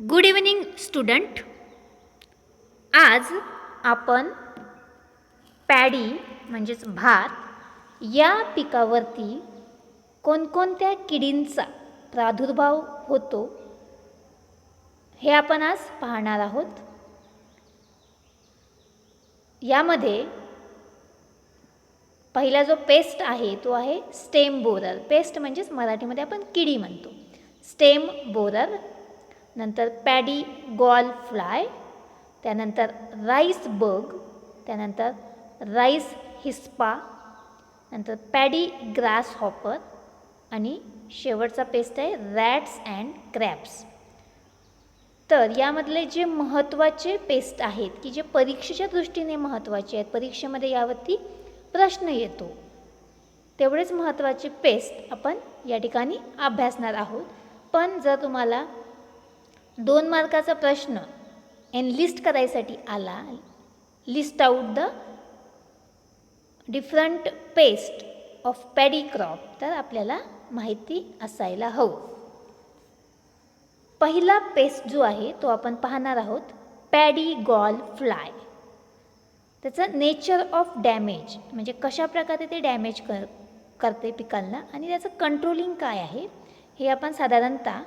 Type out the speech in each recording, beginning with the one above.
Good evening student. आज आपण paddy म्हणजेच भात या पिकावरती कोणकोणत्या किडींचा प्रादुर्भाव होतो हे आपण आज पाहणार आहोत. यामध्ये पहिला जो पेस्ट आहे तो आहे स्टेम बोरर. पेस्ट म्हणजेच मराठीमध्ये आपण किडी म्हणतो. स्टेम बोरर, नंतर पॅडी गॉल फ्लाय, त्यानंतर राईस बग, त्यानंतर राईस हिस्पा, नंतर पॅडी ग्रास हॉपर आणि शेवटचा पेस्ट आहे रॅट्स अँड क्रॅब्स. तर यामधले जे महत्त्वाचे पेस्ट आहेत की जे परीक्षेच्या दृष्टीने महत्त्वाचे आहेत, परीक्षेमध्ये यावरती प्रश्न येतो, तेवढेच महत्त्वाचे पेस्ट आपण या ठिकाणी अभ्यासणार आहोत. पण जर तुम्हाला 2 मार्काचा प्रश्न एनलिस्ट करायसाठी आला, list out the different paste of paddy crop, तर आपल्याला माहिती असायला हवं. पहिला पेस्ट जो आहे तो आपण पाहणार आहोत पॅडी गॉल फ्लाय. त्याचं नेचर ऑफ डॅमेज म्हणजे कशा प्रकारे ते डॅमेज करते पिकांना आणि त्याचं कंट्रोलिंग काय आहे हे आपण साधारणतः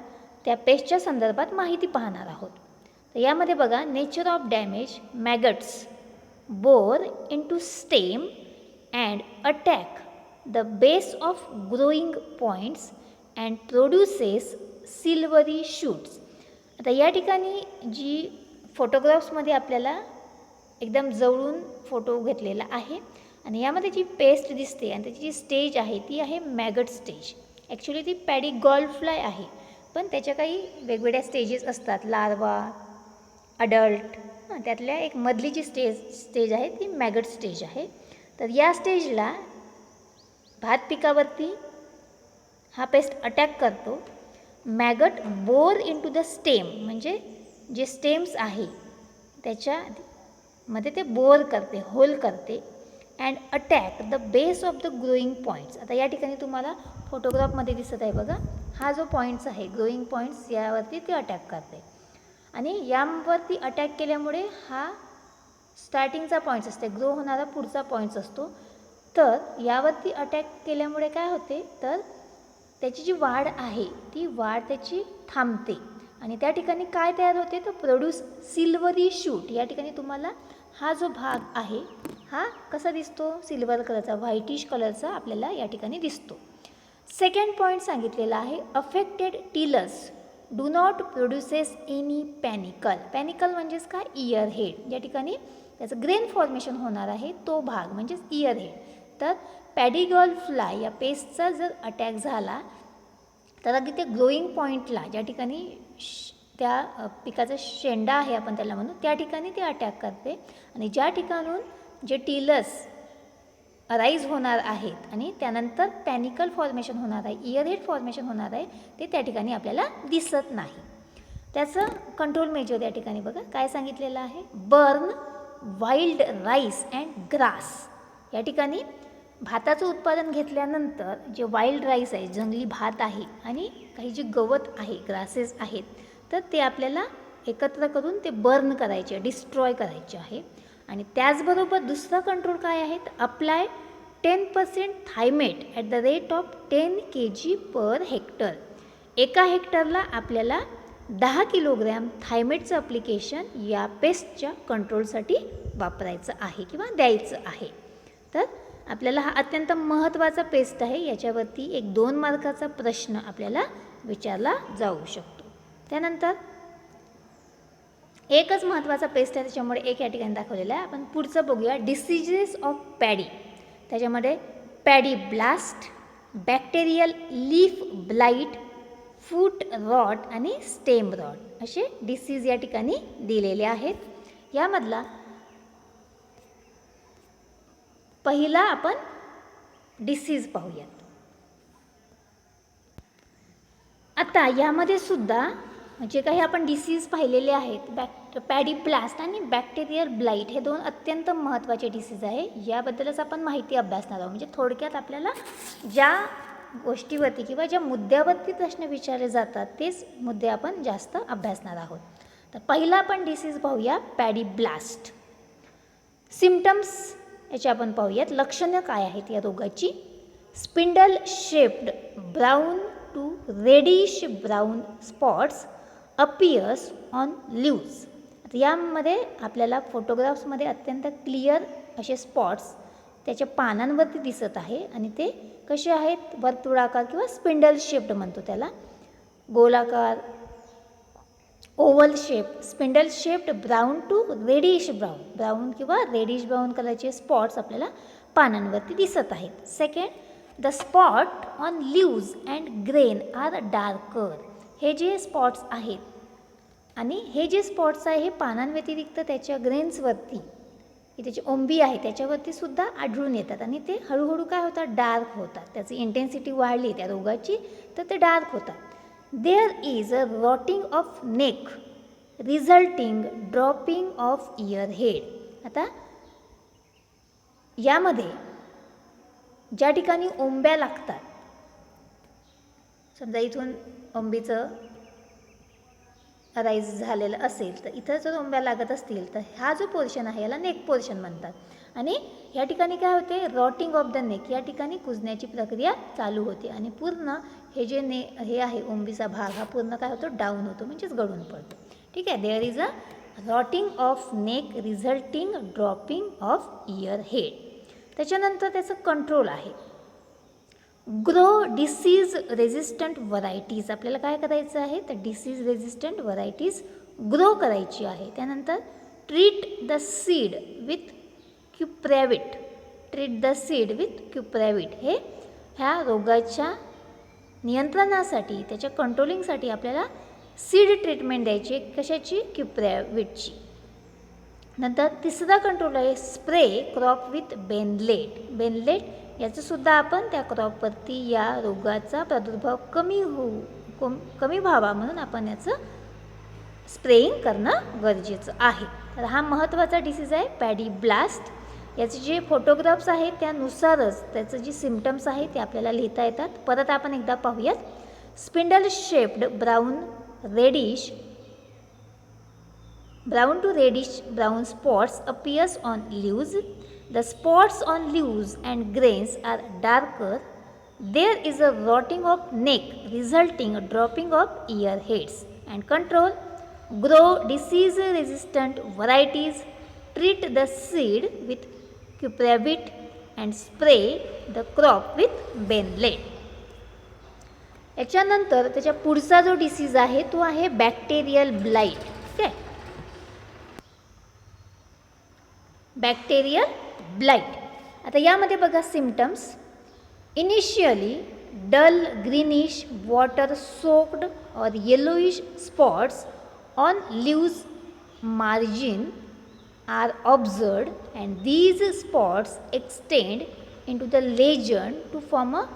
त्या पेस्टच्या संदर्भात माहिती पाहणार आहोत. तर यामध्ये बघा, nature of damage: maggots bore into stem and attack the base of growing points and produces silvery shoots. आता या ठिकाणी जी फोटोग्राफ्समध्ये आपल्याला एकदम जवळून फोटो घेतलेला आहे आणि यामध्ये जी पेस्ट दिसते आणि त्याची जी स्टेज आहे ती आहे मॅगट स्टेज. ॲक्च्युली ती पॅडी गॉल फ्लाय आहे, पण त्याच्या काही वेगवेगळ्या स्टेजेस असतात, लार्वा, अडल्ट. त्यातल्या एक मधली जी स्टेज आहे ती मॅगट स्टेज आहे. तर या स्टेजला भात पिकावरती हा पेस्ट अटॅक करतो. मॅगट बोर इनटू द स्टेम म्हणजे जे स्टेम्स आहे त्याच्यामध्ये ते बोर करते, होल करते. And attack the base of the growing points. आता या ठिकाणी तुम्हाला फोटोग्राफमध्ये दिसत आहे बघा, हा जो पॉईंट्स आहे ग्रोईंग पॉईंट्स, यावरती ते अटॅक करते आणि यावरती अटॅक केल्यामुळे हा स्टार्टिंगचा पॉईंट्स असते, ग्रो होणारा पुढचा पॉईंट्स असतो. तर यावरती अटॅक केल्यामुळे काय होते, तर त्याची जी वाढ आहे ती वाढ त्याची थांबते आणि त्या ठिकाणी काय तयार होते, तर प्रोड्यूस सिल्वरी शूट. या ठिकाणी तुम्हाला हा जो भाग आहे हा कसा दिसतो, सिल्वर कलरचा, व्हाईटिश कलरचा आपल्याला या ठिकाणी दिसतो. सेकंड पॉईंट सांगितलेला आहे affected tillers do not produces any panicle. Panicle म्हणजेच काय, इयर हेड. या ठिकाणी त्याचं ग्रेन फॉर्मेशन होणार आहे तो भाग म्हणजेच इयर हेड. तर पॅडी गॉल फ्लाय या पेस्टचा जर अटॅक झाला तर अगदी ते ग्रोईंग पॉईंटला, ज्या ठिकाणी त्या पिकाचा शेंडा आहे आपण त्याला म्हणू, त्या ठिकाणी ते अटॅक करते आणि ज्या ठिकाणून जे टिलर्स अराईज होणार आहेत आणि त्यानंतर पॅनिकल फॉर्मेशन होणार आहे, इयर हेड फॉर्मेशन होणार आहे, ते त्या ठिकाणी आपल्याला दिसत नाही. त्याचं कंट्रोल मेजर या ठिकाणी बघा काय सांगितलेलं आहे, burn wild rice and grass. या ठिकाणी भाताचं उत्पादन घेतल्यानंतर जे वाईल्ड राईस आहे, जंगली भात आहे आणि काही जे गवत आहे, ग्रासेस आहेत, तर ते आपल्याला एकत्र करून ते बर्न करायचे, डिस्ट्रॉय करायचे आहे. आणि त्याचबरोबर दुसरा कंट्रोल काय आहे, apply 10% Thimet at the rate of 10 kg per hectare. एका हेक्टरला आपल्याला 10 किलोग्रॅम थायमेटचं अप्लिकेशन या पेस्टच्या कंट्रोलसाठी वापरायचं आहे किंवा द्यायचं आहे. तर आपल्याला हा अत्यंत महत्त्वाचा पेस्ट आहे, याच्यावरती एक 2 मार्काचा प्रश्न आपल्याला विचारला जाऊ शकतो. त्यानंतर एकच महत्त्वाचा पेस्ट आहे, त्याच्यामुळे एक या ठिकाणी दाखवलेला आहे. आपण पुढचं बघूया, डिसीजेस ऑफ पॅडी. त्याच्यामध्ये paddy blast, bacterial leaf blight, foot rot आणि स्टेम रॉट असे डिसीज या ठिकाणी दिलेले आहेत. यामधला पहिला आपण डिसीज पाहूयात. आता यामध्ये सुद्धा जे काही आपण डिसीज पाहिलेले आहेत, पॅडी ब्लास्ट आणि बॅक्टेरियल ब्लाईट हे 2 अत्यंत महत्त्वाचे डिसीज आहे. याबद्दलच आपण माहिती अभ्यासणार आहोत. म्हणजे थोडक्यात आपल्याला ज्या गोष्टीवरती किंवा ज्या मुद्द्यावरती प्रश्न विचारले जातात तेच मुद्दे आपण जास्त अभ्यासणार आहोत. तर पहिला आपण डिसीज पाहूया, पॅडी ब्लास्ट. सिम्पटम्स याचे आपण पाहूयात. लक्षणं काय आहेत या रोगाची? Spindle shaped brown to reddish brown spots appears on leaves. यामध्ये आपल्याला फोटोग्राफ्समध्ये अत्यंत क्लिअर असे स्पॉट्स त्याच्या पानांवरती दिसत आहे आणि ते कसे आहेत? वर्तुळाकार किंवा स्पिंडल शेप्ड म्हणतो त्याला, गोलाकार, oval shape, spindle shaped brown to reddish brown, brown किंवा रेडिश ब्राऊन कलरचे स्पॉट्स आपल्याला पानांवरती दिसत आहेत. Second, the spot on leaves and grain are darker. हे जे स्पॉट्स आहेत आणि हे जे स्पॉट्स आहे हे पानांव्यतिरिक्त त्याच्या ग्रेन्सवरती, की त्याची ओंबी आहे त्याच्यावरती सुद्धा आढळून येतात आणि ते हळूहळू काय होतात? डार्क होतात. त्याची इंटेन्सिटी वाढली त्या रोगाची तर ते डार्क होतात. There is a rotting of neck resulting dropping of ear head. आता यामध्ये ज्या ठिकाणी ओंब्या लागतात, समजा इथून ओंबीचं राईज झालेलं असेल तर इथं जर ओंब्या लागत असतील तर हा जो पोर्शन आहे याला नेक पोर्शन म्हणतात. आणि या ठिकाणी काय होते? रॉटिंग ऑफ द नेक, या ठिकाणी कुजण्याची प्रक्रिया चालू होते आणि पूर्ण हे जे हे आहे ओंबीचा भाग हा पूर्ण काय होतो? डाऊन होतो, म्हणजेच गळून पडतो. ठीक आहे. There is a rotting of neck resulting dropping of ear head. त्याच्यानंतर त्याचं कंट्रोल आहे. Grow disease resistant varieties. आपल्याला काय करायचं आहे? तर डिसीज रेझिस्टंट व्हरायटीज ग्रो करायची आहे. त्यानंतर treat the seed with Cupravit. Treat the seed with Cupravit. हे ह्या रोगाच्या नियंत्रणासाठी, त्याच्या कंट्रोलिंगसाठी आपल्याला सीड ट्रीटमेंट द्यायची. कशाची? क्युप्रॅविटची. नंतर तिसरा कंट्रोल आहे spray crop with Benlate. Benlate याचंसुद्धा आपण त्या क्रॉपवरती या रोगाचा प्रादुर्भाव कमी व्हावा म्हणून आपण याचं स्प्रेइंग करणं गरजेचं आहे. तर हा महत्त्वाचा डिसीज आहे पॅडी ब्लास्ट. याचे जे फोटोग्राफ्स आहेत त्यानुसारच त्याचं जी सिम्पटम्स आहेत ते आपल्याला लिहिता येतात. परत आपण एकदा पाहूयात. Spindle shaped brown to reddish brown spots appears on leaves. The spots on leaves and grains are darker. There is a rotting of neck resulting dropping of ear heads. And control, grow disease resistant varieties, treat the seed with cupravit and spray the crop with benlate. याच्यानंतर त्याच्या पुढचा जो disease आहे तो आहे bacterial blight. ठीक आहे. Bacterial blight. आता यामध्ये बघा symptoms. Initially dull greenish water soaked और yellowish spots on leaves margin are observed and these spots extend into the lesion to form a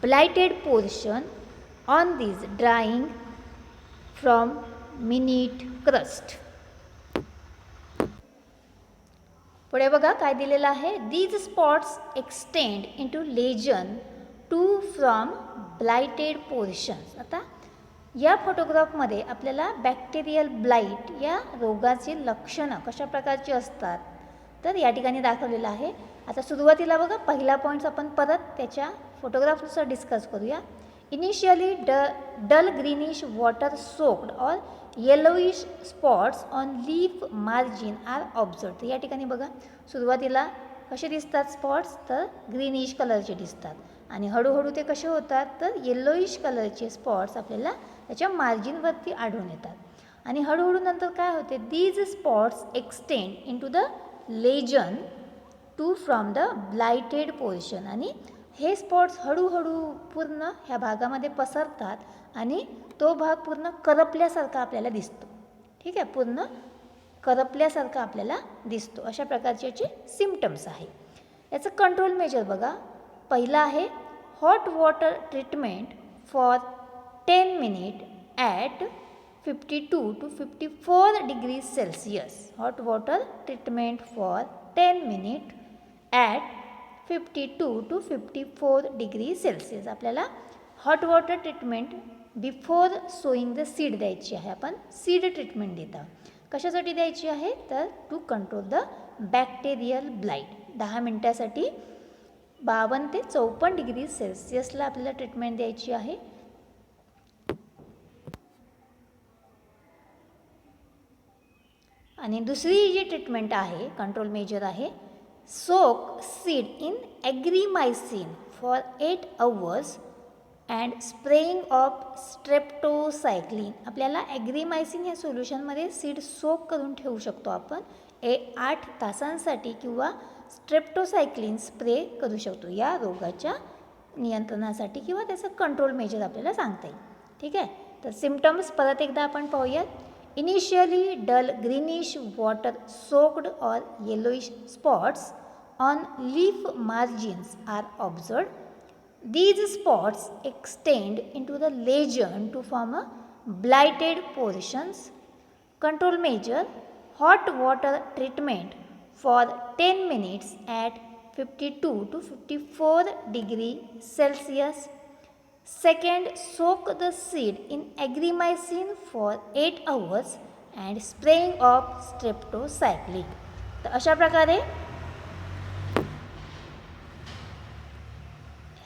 blighted portion on these drying from minute crust. पुढे बघा काय दिलेलं आहे. These spots extend into lesion to from blighted portions. आता या फोटोग्राफमध्ये आपल्याला bacterial blight या रोगाची लक्षणं कशा प्रकारची असतात तर या ठिकाणी दाखवलेलं आहे. आता सुरुवातीला बघा पहिला पॉईंट्स आपण परत त्याच्या फोटोग्राफनुसार डिस्कस करूया. Initially dull greenish water soaked और yellowish spots on leaf margin are observe. तर या ठिकाणी बघा सुरुवातीला कसे दिसतात स्पॉट्स तर ग्रीनिश कलरचे दिसतात आणि हळूहळू ते कसे होतात तर येलोइश कलरचे स्पॉट्स आपल्याला त्याच्या मार्जिनवरती आढळून येतात आणि हळूहळू नंतर काय होते these spots extend into the lesion to from the blighted portion. आणि हे स्पॉट्स हळूहळू पूर्ण ह्या भागामध्ये पसरतात आणि तो भाग पूर्ण करपल्यासारखा आपल्याला दिसतो. ठीक आहे. पूर्ण करपल्यासारखा आपल्याला दिसतो. अशा प्रकारचे याचे सिम्पटम्स आहे. याचं कंट्रोल मेजर बघा. पहिला आहे hot water treatment for 10 minute at 52 to 54 degrees Celsius. Hot water treatment for 10 minutes at 52 to 54 degree Celsius. आपल्याला hot water treatment before sowing the seed द्यायची आहे. आपण सीड ट्रीटमेंट देत आहोत. कशासाठी द्यायची आहे तर to control the bacterial blight. 10 मिनटासाठी 52 ते 54 डिग्री सेल्सिअसला आपल्याला ट्रीटमेंट द्यायची आहे. आणि दुसरी जी ट्रीटमेंट आहे, कंट्रोल मेजर आहे, soak seed in Agrimycin for 8 hours and spraying of streptocycline. आपल्याला ॲग्रीमायसिन या सोल्युशनमध्ये सीड सोक करून ठेवू शकतो आपण 8 तासांसाठी, किंवा स्ट्रेप्टोसायक्लिन स्प्रे करू शकतो या रोगाच्या नियंत्रणासाठी, किंवा त्याचं कंट्रोल मेजर आपल्याला सांगता येईल. ठीक आहे. तर सिम्पटम्स परत एकदा आपण पाहूयात. Initially dull greenish water soaked और yellowish spots on leaf margins are observed. These spots extend into the lesion to form a blighted portions. Control measure, hot water treatment for 10 minutes at 52 to 54 degree Celsius. Second, soak the seed in ॲग्रीमायसिन for 8 hours and spraying of streptocycline. तर अशा प्रकारे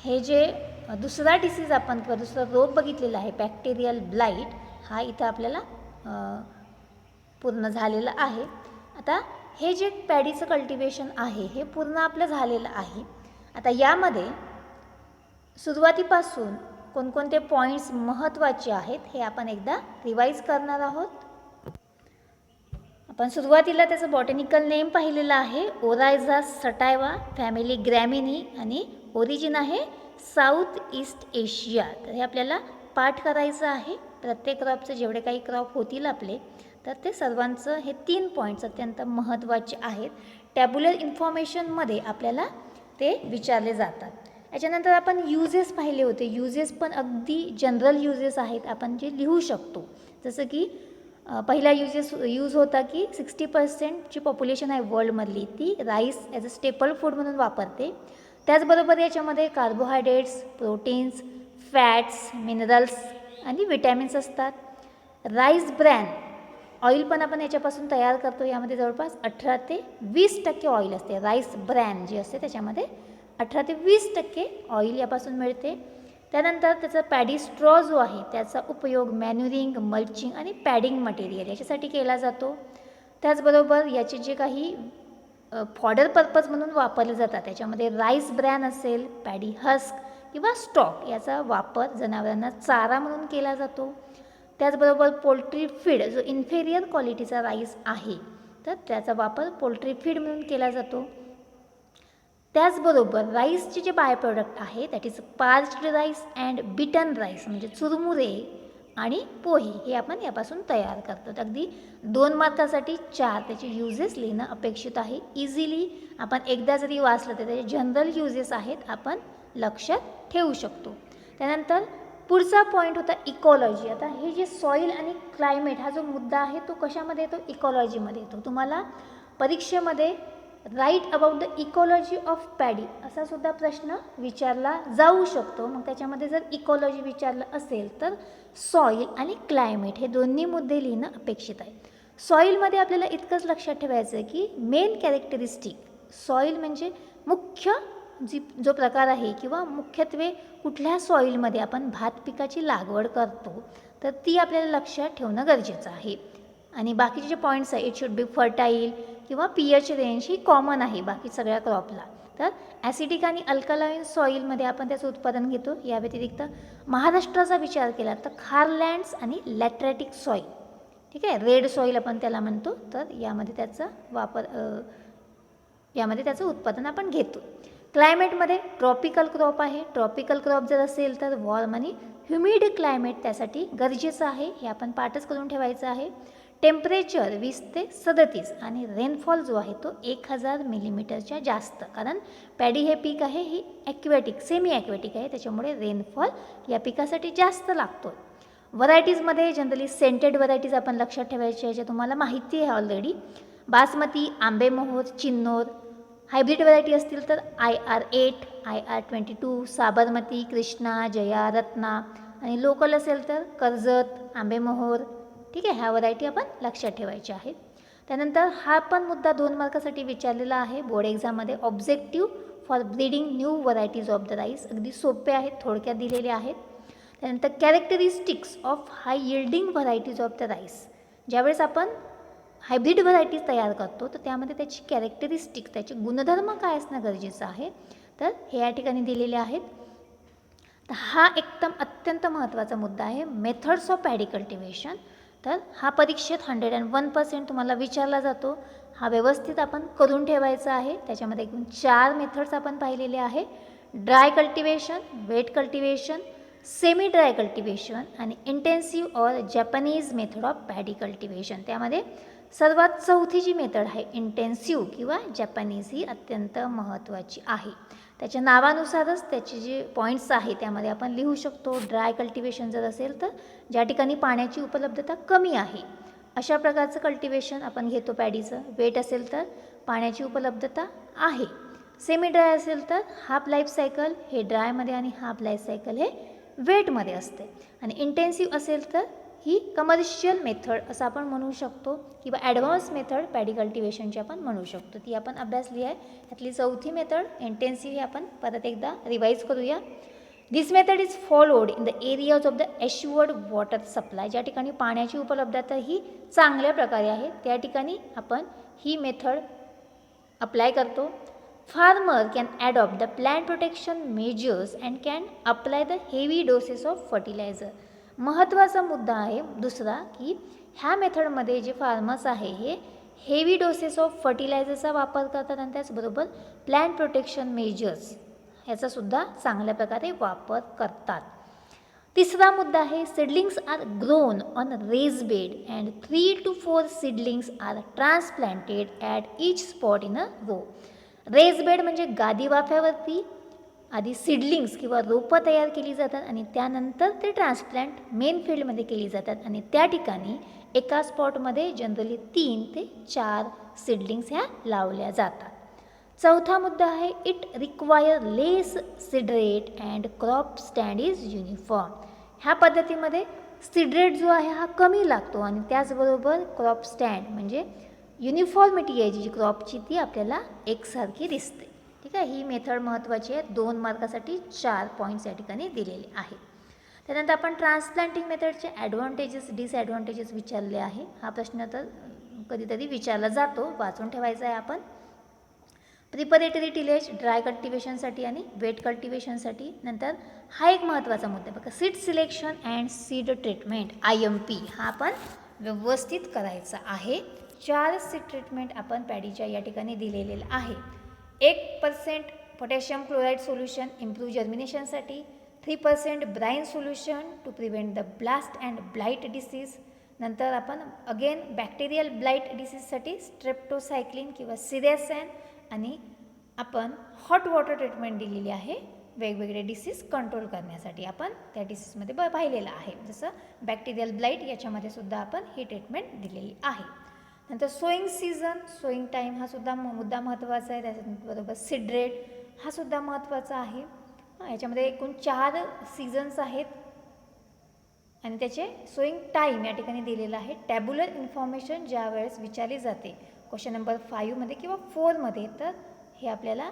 हे जे दुसरा disease आपण किंवा दुसरा रोग बघितलेला आहे बॅक्टेरियल ब्लाइट, हा इथं आपल्याला पूर्ण झालेला आहे. आता हे जे पॅडीचं कल्टिवेशन आहे हे पूर्ण आपलं झालेलं आहे. आता यामध्ये सुरुवातीपासून कोणकोणते पॉईंट्स महत्त्वाचे आहेत हे आपण एकदा रिवाईज करणार आहोत. आपण सुरुवातीला त्याचं बॉटॅनिकल नेम पाहिलेलं आहे, ओरायझा सटायवा, फॅमिली ग्रॅमिनी, आणि ओरिजिन आहे साऊथ ईस्ट एशिया. तर हे आपल्याला पाठ करायचं आहे. प्रत्येक क्रॉपचे जेवढे काही क्रॉप होतील आपले, तर ते सर्वांचं हे 3 पॉईंट्स अत्यंत महत्त्वाचे आहेत. टॅब्युलर इन्फॉर्मेशनमध्ये आपल्याला ते विचारले जातात. याच्यानंतर आपण युजेस पाहिले होते. युजेस पण अगदी जनरल युजेस आहेत, आपण जे लिहू शकतो. जसं की पहिला यूज होता की 60% जी पॉप्युलेशन आहे वर्ल्डमधली ती rice as a staple food म्हणून वापरते. त्याचबरोबर याच्यामध्ये कार्बोहायड्रेट्स, प्रोटीन्स, फॅट्स, मिनरल्स आणि विटॅमिन्स असतात. राईस ब्रॅन ऑइल पण आपण याच्यापासून तयार करतो. यामध्ये जवळपास 18 ते 20% ऑइल असते. राईस ब्रॅन जे असते त्याच्यामध्ये 18 ते 20% ऑइल यापासून मिळते. त्यानंतर त्याचा पॅडी स्ट्रॉ जो आहे त्याचा उपयोग मॅन्युरिंग, मल्चिंग आणि पॅडिंग मटेरियल याच्यासाठी केला जातो. त्याचबरोबर याचे जे काही फॉडर पर्पज म्हणून वापरले जातात त्याच्यामध्ये राईस ब्रॅन असेल, पॅडी हस्क किंवा स्टॉक याचा वापर जनावरांना चारा म्हणून केला जातो. त्याचबरोबर पोल्ट्री फीड जो इन्फेरियर क्वालिटीचा राईस आहे तर त्याचा वापर पोल्ट्री फीड म्हणून केला जातो. त्याचबरोबर राईसचे जे बाय प्रोडक्ट आहे that is parched rice and beaten rice म्हणजे चुरमुरे आणि पोहे हे आपण यापासून तयार करतो. अगदी 2 मार्कासाठी 4 त्याचे युजेस लिहिणं अपेक्षित आहे. इझिली आपण एकदा जरी वाचलं तर त्याचे जनरल युजेस आहेत आपण लक्षात ठेवू शकतो. त्यानंतर पुढचा पॉईंट होता इकॉलॉजी. आता हे जे सॉईल आणि क्लायमेट हा जो मुद्दा आहे तो कशामध्ये येतो, इकॉलॉजीमध्ये येतो. तुम्हाला परीक्षेमध्ये write about the ecology of paddy असा सुद्धा प्रश्न विचारला जाऊ शकतो. मग त्याच्यामध्ये जर इकॉलॉजी विचारलं असेल तर सॉईल आणि क्लायमेट हे दोन्ही मुद्दे लिहिणं अपेक्षित आहे. सॉईलमध्ये आपल्याला इतकंच लक्षात ठेवायचं आहे की मेन कॅरेक्टरिस्टिक सॉईल म्हणजे मुख्य जो प्रकार आहे किंवा मुख्यत्वे कुठल्या सॉईलमध्ये आपण भात पिकाची लागवड करतो तर ती आपल्याला लक्षात ठेवणं गरजेचं आहे. आणि बाकीचे जे पॉईंट्स आहे इट शुड बी फर्टाईल किंवा पीएच रेंज ही कॉमन आहे बाकी सगळ्या क्रॉपला. तर ॲसिडिक आणि अल्कलाईन सॉईलमध्ये आपण त्याचं उत्पादन घेतो. या व्यतिरिक्त महाराष्ट्राचा विचार केला तर खारलँड्स आणि लॅट्रॅटिक सॉईल, ठीक आहे, रेड सॉईल आपण त्याला म्हणतो. तर यामध्ये त्याचा वापर यामध्ये त्याचं उत्पादन आपण घेतो. क्लायमेटमध्ये ट्रॉपिकल क्रॉप आहे. ट्रॉपिकल क्रॉप जर असेल तर वॉर्म आणि ह्युमिड क्लायमेट त्यासाठी गरजेचं आहे. हे आपण पाठच करून ठेवायचं आहे. टेम्परेचर 20 ते 37 आणि रेनफॉल जो आहे तो 1000 मिलीमीटरच्या जास्त, कारण पॅडी हे पीक आहे ही ॲक्वॅटिक सेमी ॲक्वॅटिक आहे त्याच्यामुळे रेनफॉल या पिकासाठी जास्त लागतो. व्हरायटीजमध्ये जनरली सेंटेड व्हरायटीज आपण लक्षात ठेवायच्या ज्या तुम्हाला माहिती आहे already. Basmati, Ambemohar, Chinnor, hybrid variety असतील तर IR8, IR22, साबरमती, कृष्णा, जया, रत्ना आणि लोकल असेल तर कर्जत, आंबेमोहोर. ठीक आहे, ह्या व्हरायटी आपण लक्षात ठेवायच्या आहेत. त्यानंतर हा पण मुद्दा 2 मार्कासाठी विचारलेला आहे बोर्ड एक्झाममध्ये. Objective for breeding new varieties of the rice. अगदी सोपे आहेत, थोडक्यात दिलेले आहेत. त्यानंतर characteristics of high yielding varieties of the rice. ज्यावेळेस आपण हायब्रिड व्हरायटीज तयार करतो तर त्यामध्ये त्याची कॅरेक्टरिस्टिक, त्याचे गुणधर्म काय असणं गरजेचं आहे, तर हे या ठिकाणी दिलेले आहेत. तर हा एकदम अत्यंत महत्त्वाचा मुद्दा आहे, मेथड्स ऑफ पॅडी कल्टिवेशन. तर हा परीक्षेत 101% तुम्हाला विचारला जातो. हा व्यवस्थित आपण करून ठेवायचा आहे. त्याच्यामध्ये एकूण 4 मेथड्स आपण पाहिलेले आहे. Dry cultivation, wet cultivation, semi dry cultivation आणि intensive or Japanese method of paddy cultivation. त्यामध्ये सर्वात चौथी जी मेथड आहे इंटेन्सिव्ह किंवा जॅपनीज, ही अत्यंत महत्त्वाची आहे. त्याच्या नावानुसारच त्याचे जे पॉईंट्स आहे त्यामध्ये आपण लिहू शकतो. ड्राय कल्टिवेशन जर असेल तर ज्या ठिकाणी पाण्याची उपलब्धता कमी आहे अशा प्रकारचं कल्टिवेशन आपण घेतो पॅडीचं. वेट असेल तर पाण्याची उपलब्धता आहे. सेमी ड्राय असेल तर हाफ लाईफ सायकल हे ड्रायमध्ये आणि हाफ लाईफ सायकल हे वेटमध्ये असते. आणि इंटेन्सिव्ह असेल तर ही कमर्शियल मेथड असं आपण म्हणू शकतो किंवा ॲडव्हान्स मेथड पॅडी कल्टिवेशनची आपण म्हणू शकतो. ती आपण अभ्यासली आहे. त्यातली चौथी मेथड इंटेन्सिव्ह ही आपण परत एकदा रिवाईज करूया. This method is followed in the areas of the assured water supply. ज्या ठिकाणी पाण्याची उपलब्धता ही चांगल्या प्रकारे आहे त्या ठिकाणी आपण ही मेथड अप्लाय करतो. Farmer can adopt the plant protection measures and can apply the heavy doses of fertiliser. महत्त्वाचा मुद्दा आहे दुसरा की ह्या मेथडमध्ये जे फार्मर्स आहे हे हेवी डोसेस ऑफ फर्टिलायझरचा वापर करतात आणि त्याचबरोबर प्लांट प्रोटेक्शन मेजर्स ह्याचासुद्धा चांगल्या प्रकारे वापर करतात. तिसरा मुद्दा आहे seedlings are grown on raised bed and 3 to 4 seedlings are transplanted at each spot in a row. Raised bed म्हणजे गादी वाफ्यावरती आधी सीडलिंग्स किंवा रोपं तयार केली जातात आणि त्यानंतर ते ट्रान्सप्लांट मेन फील्डमध्ये केली जातात आणि त्या ठिकाणी एका स्पॉटमध्ये जनरली 3 ते 4 सीडलिंग्स ह्या लावल्या जातात. चौथा मुद्दा आहे it require less seed rate and crop stand is uniform. ह्या पद्धतीमध्ये सीड रेट जो आहे हा कमी लागतो आणि त्याचबरोबर क्रॉप स्टँड म्हणजे युनिफॉर्मिटी आहे जी क्रॉपची ती आपल्याला एकसारखी दिसते. ठीक आहे, ही मेथड महत्त्वाची आहे. 2 मार्कासाठी 4 पॉईंट्स या ठिकाणी दिलेले आहेत. त्यानंतर आपण ट्रान्सप्लांटिंग मेथडचे ॲडव्हान्टेजेस डिसॲडव्हान्टेजेस विचारले आहे. हा प्रश्न तर कधीतरी विचारला जातो, वाचून ठेवायचा आहे आपण. प्रिपरेटरी टिलेज ड्राय कल्टिवेशनसाठी आणि वेट कल्टिवेशनसाठी. नंतर हा एक महत्त्वाचा मुद्दा बघा, seed selection and seed treatment IMP हा आपण व्यवस्थित करायचा आहे. 4 सीड ट्रीटमेंट आपण पॅडीच्या या ठिकाणी दिलेले आहे. 1% पोटॅशियम क्लोराईड सोल्युशन इम्प्रूव्ह जर्मिनेशनसाठी, 3% brine solution to prevent the blast and blight disease. नंतर आपण अगेन बॅक्टेरियल ब्लाईट डिसीजसाठी स्ट्रेप्टोसायक्लिन किंवा सिरेसॅन आणि आपण हॉट वॉटर ट्रीटमेंट दिलेली आहे वेगवेगळे डिसीज कंट्रोल करण्यासाठी. आपण त्या डिसीजमध्ये पाहिलेलं आहे, जसं बॅक्टेरियल ब्लाईट याच्यामध्ये सुद्धा आपण ही ट्रीटमेंट दिलेली आहे. नंतर सोईंग सीझन सोईंग टाईम हा सुद्धा मुद्दा महत्त्वाचा आहे. त्याच्याबरोबर सीड रेट हा सुद्धा महत्त्वाचा आहे. याच्यामध्ये एकूण 4 सीझन्स आहेत आणि त्याचे सोईंग टाईम या ठिकाणी दिलेलं आहे. टॅब्युलर इन्फॉर्मेशन ज्या वेळेस विचारली जाते क्वेश्चन नंबर 5मध्ये किंवा 4मध्ये तर हे आपल्याला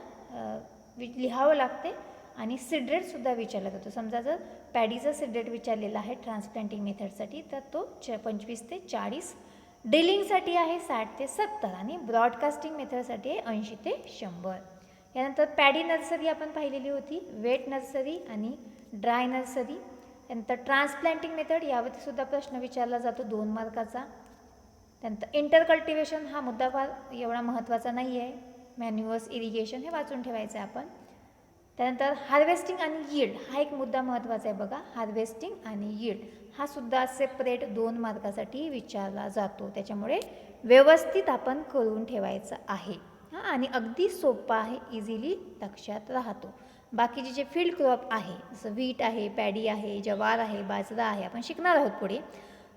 लिहावं लागते. आणि सीड रेटसुद्धा विचारला जातो. समजा जर पॅडीचा सीड रेट विचारलेला आहे ट्रान्सप्लांटिंग मेथडसाठी तर तो 25 ते 40, ड्रिलिंगसाठी आहे 60 ते 70 आणि ब्रॉडकास्टिंग मेथडसाठी आहे 80 ते 100. यानंतर पॅडी नर्सरी आपण पाहिलेली होती, वेट नर्सरी आणि ड्राय नर्सरी. त्यानंतर ट्रान्सप्लांटिंग मेथड यावरती सुद्धा प्रश्न विचारला जातो 2 मार्काचा. त्यानंतर इंटर कल्टिवेशन हा मुद्दा फार एवढा महत्त्वाचा नाही आहे. मॅन्युअर्स इरिगेशन हे वाचून ठेवायचं आहे आपण. त्यानंतर हार्वेस्टिंग आणि यील्ड हा एक मुद्दा महत्त्वाचा आहे बघा. हार्वेस्टिंग आणि यील्ड हा सुद्धा सेपरेट 2 मार्कासाठी विचारला जातो. त्याच्यामुळे व्यवस्थित आपण करून ठेवायचं आहे आणि अगदी सोपा आहे, इझिली लक्षात राहतो. बाकीचे जे फील्ड क्रॉप आहे जसं व्हीट आहे, पॅडी आहे, ज्वार आहे, बाजरा आहे आपण शिकणार आहोत पुढे.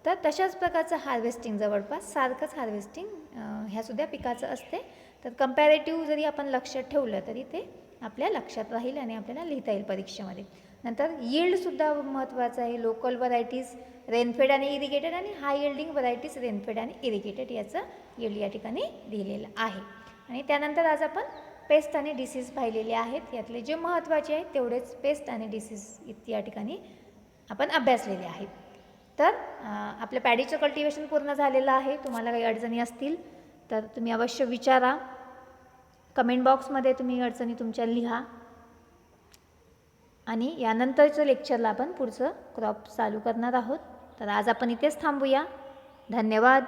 तर तशाच प्रकारचं हार्वेस्टिंग जवळपास सारखंच हार्वेस्टिंग ह्यासुद्धा पिकाचं असते. तर कंपॅरेटिव्ह जरी आपण लक्षात ठेवलं तरी ते आपल्या लक्षात राहील आणि आपल्याला लिहिता येईल परीक्षेमध्ये. नंतर यील्डसुद्धा महत्त्वाचं आहे. लोकल व्हरायटीज रेनफेड आणि इरिगेटेड आणि हाय यील्डिंग व्हरायटीज रेनफेड आणि इरिगेटेड याचं यील्ड या ठिकाणी दिलेलं आहे. आणि त्यानंतर आज आपण पेस्ट आणि डिसीज पाहिलेले आहेत. यातले जे महत्त्वाचे आहेत तेवढेच पेस्ट आणि डिसीज या ठिकाणी आपण अभ्यासलेले आहेत. तर आपलं पॅडीचं कल्टिवेशन पूर्ण झालेलं आहे. तुम्हाला काही अडचणी असतील तर तुम्ही अवश्य विचारा. कमेंट बॉक्समध्ये तुम्ही अडचणी तुमच्या लिहा. आणि यानंतरच्या लेक्चरला आपण पुढचं क्रॉप चालू करणार आहोत. तर आज आपण इथेच थांबूया. धन्यवाद.